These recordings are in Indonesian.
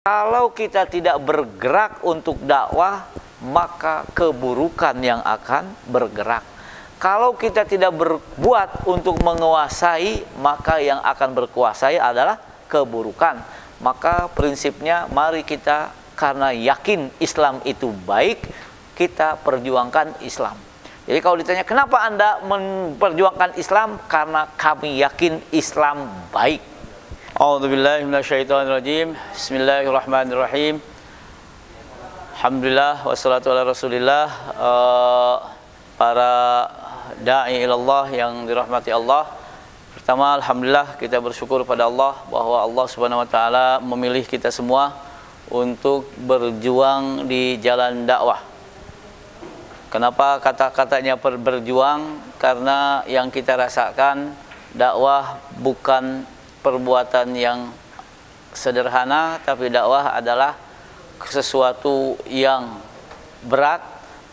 Kalau kita tidak bergerak untuk dakwah, maka keburukan yang akan bergerak. Kalau kita tidak berbuat untuk menguasai, maka yang akan berkuasai adalah keburukan. Maka prinsipnya mari kita, karena yakin Islam itu baik, kita perjuangkan Islam. Jadi kalau ditanya kenapa Anda memperjuangkan Islam, karena kami yakin Islam baik. A'udzubillahi minasyaitonirrajim. Bismillahirrahmanirrahim. Alhamdulillah wassalatu ala Rasulillah. Para da'i ilallah yang dirahmati Allah. Pertama, alhamdulillah kita bersyukur pada Allah bahwa Allah Subhanahu wa taala memilih kita semua untuk berjuang di jalan dakwah. Kenapa kata-katanya berjuang? Karena yang kita rasakan dakwah bukan perbuatan yang sederhana, tapi dakwah adalah sesuatu yang berat,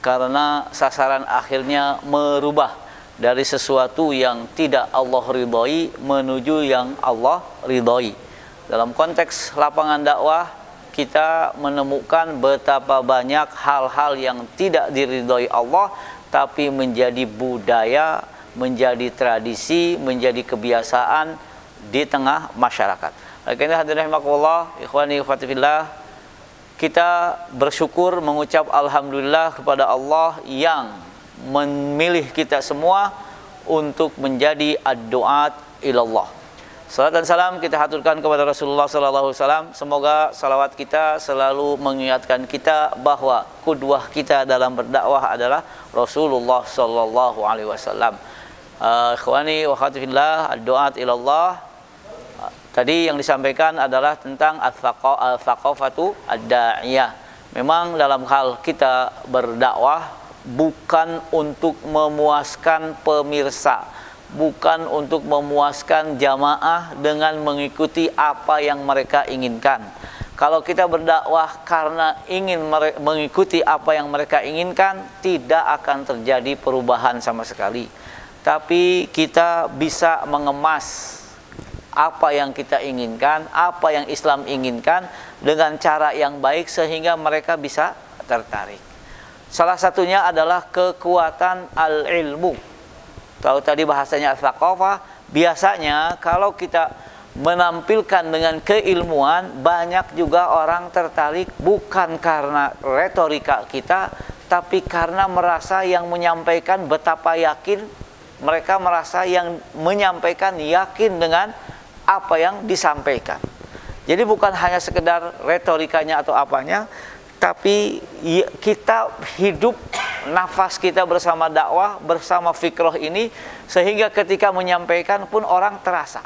karena sasaran akhirnya merubah dari sesuatu yang tidak Allah ridhoi menuju yang Allah ridhoi. Dalam konteks lapangan dakwah, kita menemukan betapa banyak hal-hal yang tidak diridhoi Allah, tapi menjadi budaya, menjadi tradisi, menjadi kebiasaan di tengah masyarakat. Karena hadirin rahimakumullah, ikhwani wa fillah, kita bersyukur mengucap alhamdulillah kepada Allah yang memilih kita semua untuk menjadi ad-du'at ilallah. Salat dan salam kita haturkan kepada Rasulullah sallallahu alaihi wasallam. Semoga salawat kita selalu mengingatkan kita bahwa qudwah kita dalam berdakwah adalah Rasulullah sallallahu alaihi wasallam. Ikhwani wa akhwati fillah, ad-du'at ilallah. Tadi yang disampaikan adalah tentang al-thaqafatu ad-da'iyah. Memang dalam hal kita berdakwah bukan untuk memuaskan pemirsa, bukan untuk memuaskan jamaah dengan mengikuti apa yang mereka inginkan. Kalau kita berdakwah karena ingin mengikuti apa yang mereka inginkan, tidak akan terjadi perubahan sama sekali. Tapi kita bisa mengemas apa yang kita inginkan, apa yang Islam inginkan dengan cara yang baik sehingga mereka bisa tertarik. Salah satunya adalah kekuatan al-ilmu. Kalau tadi bahasanya al-thaqafah, biasanya kalau kita menampilkan dengan keilmuan, banyak juga orang tertarik bukan karena retorika kita, tapi karena merasa yang menyampaikan betapa yakin, mereka merasa yang menyampaikan yakin dengan apa yang disampaikan. Jadi bukan hanya sekedar retorikanya atau apanya, tapi kita hidup, nafas kita bersama dakwah, bersama fikroh ini, sehingga ketika menyampaikan pun orang terasa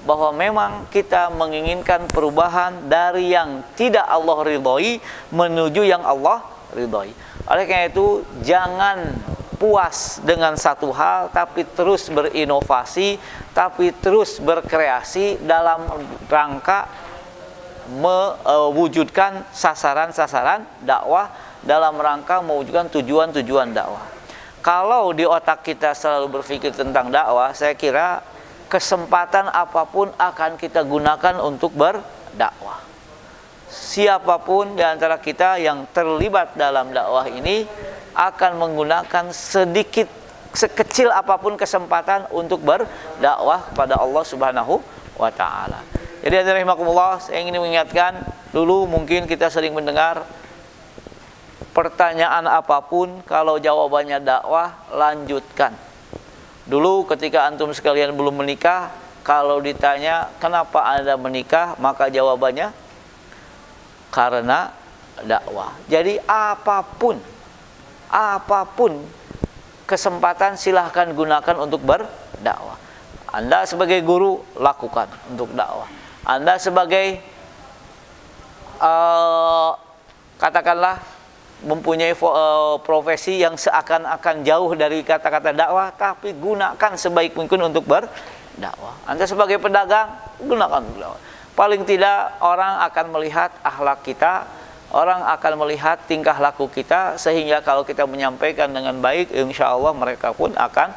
bahwa memang kita menginginkan perubahan dari yang tidak Allah ridhoi menuju yang Allah ridhoi. Oleh karena itu, jangan puas dengan satu hal, tapi terus berinovasi, tapi terus berkreasi dalam rangka mewujudkan sasaran-sasaran dakwah, dalam rangka mewujudkan tujuan-tujuan dakwah. Kalau di otak kita selalu berpikir tentang dakwah, saya kira kesempatan apapun akan kita gunakan untuk berdakwah. Siapapun di antara kita yang terlibat dalam dakwah ini akan menggunakan sedikit, sekecil apapun kesempatan untuk berdakwah kepada Allah Subhanahu wa taala. Jadi hadirin rahimakumullah, saya ingin mengingatkan, dulu mungkin kita sering mendengar pertanyaan apapun, kalau jawabannya dakwah, lanjutkan. Dulu ketika antum sekalian belum menikah, kalau ditanya kenapa Anda menikah, maka jawabannya karena dakwah. Jadi apapun kesempatan silahkan gunakan untuk berdakwah. Anda sebagai guru, lakukan untuk dakwah. Anda sebagai katakanlah mempunyai profesi yang seakan-akan jauh dari kata-kata dakwah, tapi gunakan sebaik mungkin untuk berdakwah. Anda sebagai pedagang, gunakan untuk dakwah. Paling tidak orang akan melihat akhlak kita, orang akan melihat tingkah laku kita, sehingga kalau kita menyampaikan dengan baik, insya Allah mereka pun akan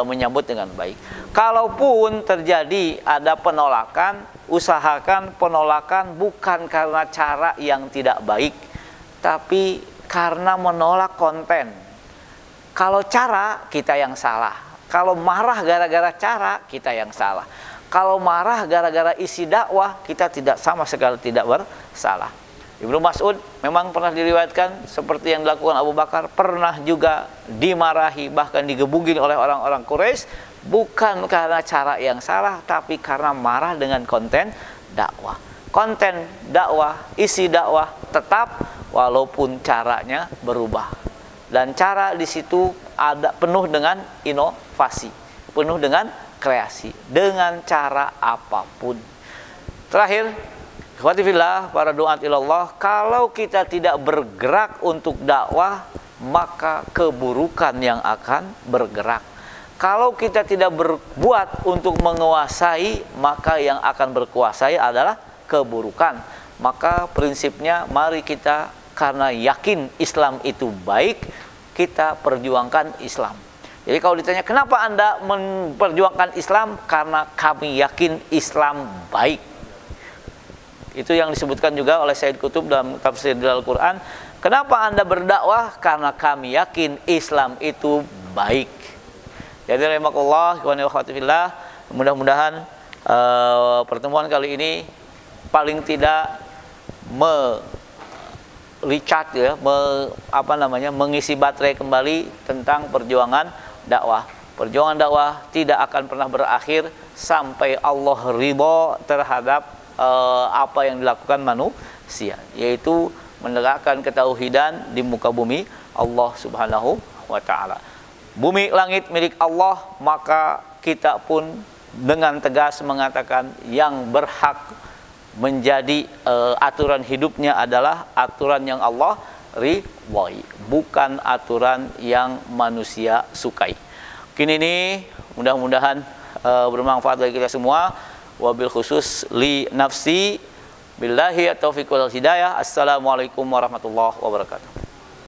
menyambut dengan baik. Kalaupun terjadi ada penolakan, usahakan penolakan bukan karena cara yang tidak baik, tapi karena menolak konten. Kalau cara, kita yang salah. Kalau marah gara-gara cara, kita yang salah. Kalau marah gara-gara isi dakwah, kita tidak sama sekali tidak bersalah. Ibnu Mas'ud memang pernah diriwayatkan seperti yang dilakukan Abu Bakar, pernah juga dimarahi, bahkan digebugin oleh orang-orang Quraisy, bukan karena cara yang salah, tapi karena marah dengan konten dakwah. Konten dakwah, isi dakwah tetap walaupun caranya berubah. Dan cara di situ ada penuh dengan inovasi, penuh dengan kreasi, dengan cara apapun. Terakhir, ikhwati fillah, para duat ilallah, kalau kita tidak bergerak untuk dakwah, maka keburukan yang akan bergerak. Kalau kita tidak berbuat untuk menguasai, maka yang akan berkuasai adalah keburukan. Maka prinsipnya, mari kita karena yakin Islam itu baik, kita perjuangkan Islam. Jadi kalau ditanya kenapa Anda memperjuangkan Islam, karena kami yakin Islam baik. Itu yang disebutkan juga oleh Sayyid Qutb dalam tafsir Al-Quran. Kenapa Anda berdakwah? Karena kami yakin Islam itu baik. Jadi rahimakumullah, mudah-mudahan pertemuan kali ini paling tidak recharge ya, mengisi baterai kembali tentang perjuangan dakwah. Perjuangan dakwah tidak akan pernah berakhir sampai Allah ridha terhadap apa yang dilakukan manusia, yaitu menegakkan ketauhidan di muka bumi Allah Subhanahu wa taala. Bumi langit milik Allah, maka kita pun dengan tegas mengatakan yang berhak menjadi aturan hidupnya adalah aturan yang Allah ridhoi, bukan aturan yang manusia sukai. Mungkin ini mudah-mudahan bermanfaat bagi kita semua. Wabil khusus li nafsi billahi taufiq wal hidayah. Assalamualaikum warahmatullahi wabarakatuh.